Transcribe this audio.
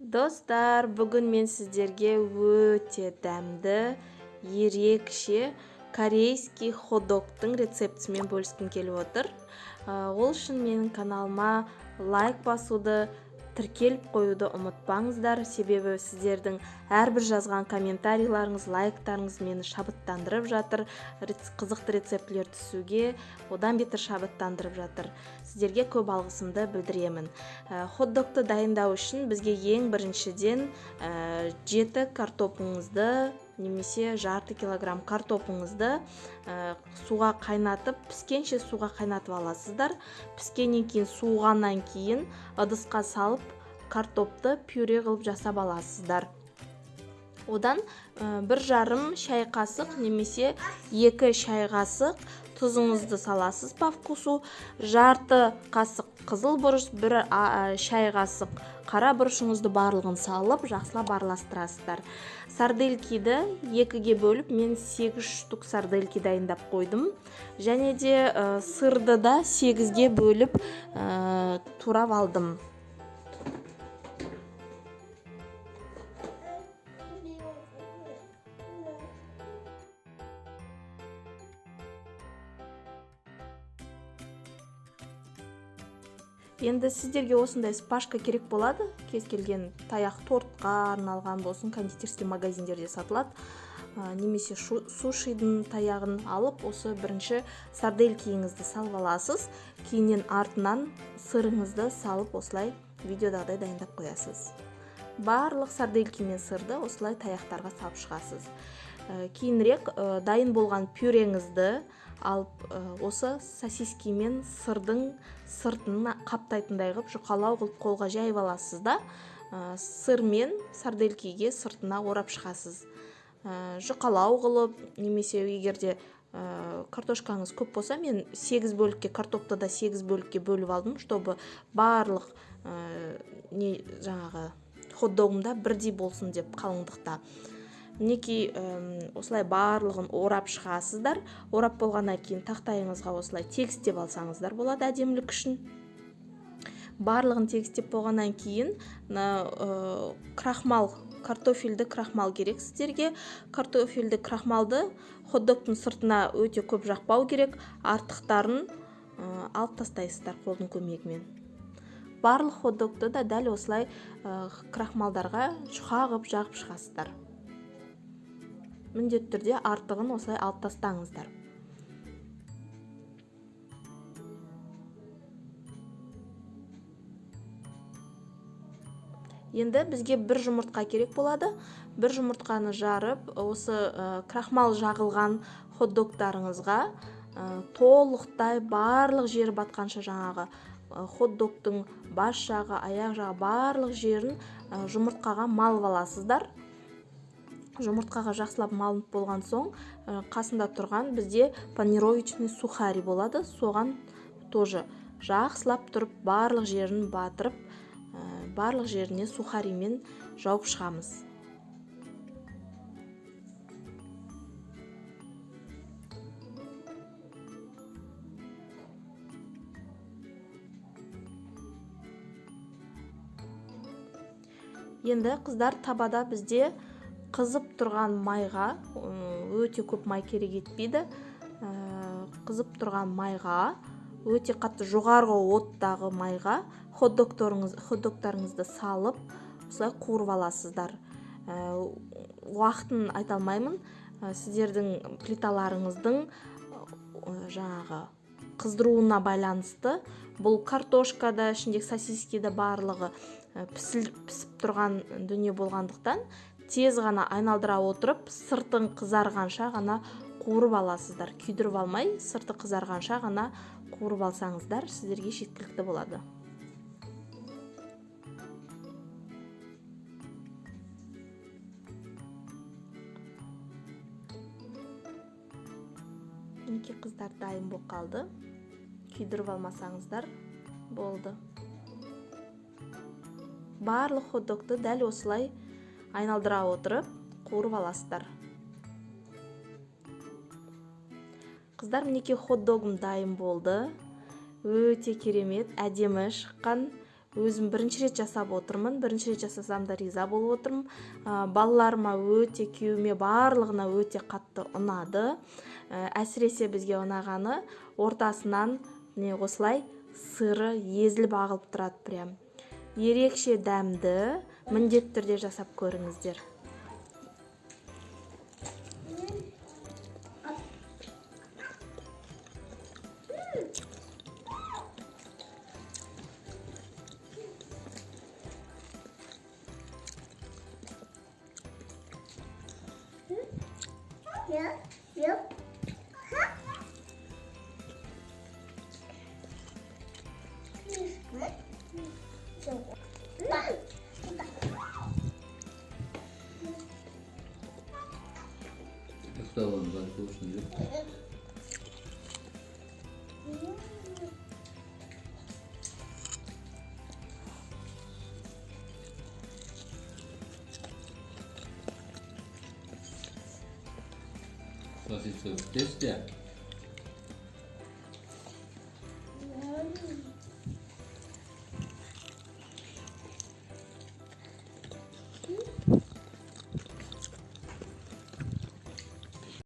Достар, бүгін мен сіздерге өте дәмді, ерекше корейский хот-догтың рецептісімен бөліскім келіп отыр. Ол үшін менің каналыма лайк басуды, тіркеліп қоюды ұмытпаңыздар, себебі сіздердің әрбір жазған комментарийларыңыз, лайктарыңыз мені шабыттандырып жатыр, қызықты рецептілер түсуге, одан бетер шабыттандырып жатыр. Сіздерге көп алғысымды білдіремін. Хот-догты дайындау үшін бізге ең біріншіден 7 картопыңызды немесе жарты килограмм картопыңызды суға қайнатып, піскенше суға қайнатып аласыздар. Піскеннен кейін суығаннан кейін ыдысқа салып картопты пюре қылып жасап аласыздар. Одан 1,5 шай қасық немесе 2 шай қасық тұзыңызды саласыз по вкусу, жарты қасық қызыл бұрыш, 1 шай қасық қара бұрышыңызды барлығын салып, жақсылап араластырасыздар. Сарделькиді 2-ге бөліп, мен 8 штук сардельки дайындап қойдым. Және де сырды да 8-ге бөліп турап алдым. Енді сіздерге осындай спашка керек болады. Кез келген таяқ тортқа арналған болсын, кондитерский магазиндерде сатылады. Немесе сушидің таяғын алып, осы бірінші сарделькиіңізді салып аласыз. Кейіннен артынан сырыңызды салып, осылай видеодағыдай дайындап қоясыз. Барлық сардельки мен сырды осылай таяқтарға салып шығасыз. Кейінірек дайын болған пюреңізді алып, осы сосиски мен сырдың сыртын қаптайтындай қылып, жұқалау қылып қолға жайып аласыз да, сыр мен сарделькиге сыртына орап шығасыз. Жұқалау қылып, немесе егерде картошкаңыз көп болса, мен 8 бөлікке, картопты да 8 бөлікке бөліп алдым, чтобы барлық жаңағы хот-догымда бірдей болсын деп қалыңдықта. Мінекей осылай барлығын орап шығасыздар. Орап болғаннан кейін тақтайыңызға осылай тегістеп алсаңыздар болады әдемілік үшін. Барлығын тегістеп болғаннан кейін крахмал, картофельді крахмал керек сіздерге. Картофельді крахмалды хот-догтың сыртына өте көп жақпау керек. Артықтарын алып тастайсыздар қолдың көмегімен. Барлық хот-догты да дәл осылай крахмалдарға қағып жағып шығасыздар. Міндетті түрде артығын осылай алып тастаңыздар. Енді бізге 1 жұмыртқа керек болады. 1 жұмыртқаны жарып, осы крахмал жағылған хот-догтарыңызға толықтай барлық жері батқанша, жаңағы хот-догтың бас жағы, аяқ жағы барлық жерін жұмыртқаға малып аласыздар. Жұмыртқаға жақсылап малынып болған соң, қасында тұрған бізде панировочный сухари болады. Соған тоже жақсылап тұрып, барлық жерін батырып, барлық жеріне сухаримен жауып шығамыз. Енді қыздар, табада бізде қызып тұрған майға, өте көп май керек етпейді, қызып тұрған майға, өте қатты жоғарғы оттағы майға хот-догтарыңызды салып, осылай қуырып аласыздар. Уақытын айта алмаймын, сіздердің плиталарыңыздың жаңағы қыздыруына байланысты. Бұл картошкада, ішіндегі сосискиді барлығы пісіп тұрған дүние болғандықтан, тез ғана айналдыра отырып, сыртын қызарғанша ғана қуырып аласыздар. Күйдіріп алмай, сырты қызарғанша ғана қуырып алсаңыздар, сіздерге жеткілікті болады. Мінекей қыздар, дайын болып қалды. Күйдіріп алмасаңыздар болды. Барлық хот-догты дәл осылай айналдыра отырып, қуырып аласыздар. Қыздар, мінекей хот-догым дайын болды. Өте керемет, әдемі шыққан, өзім бірінші рет жасап отырмын. Бірінші рет жасасам да риза болып отырмын. Балаларыма өте, күйеуіме барлығына өте қатты ұнады. Әсіресе бізге ұнағаны ортасынан осылай сыры езіліп ағылып тұрады прям. Ерекше дәмді, міндетті түрде жасап көріңіздер. Сосиски в тесте.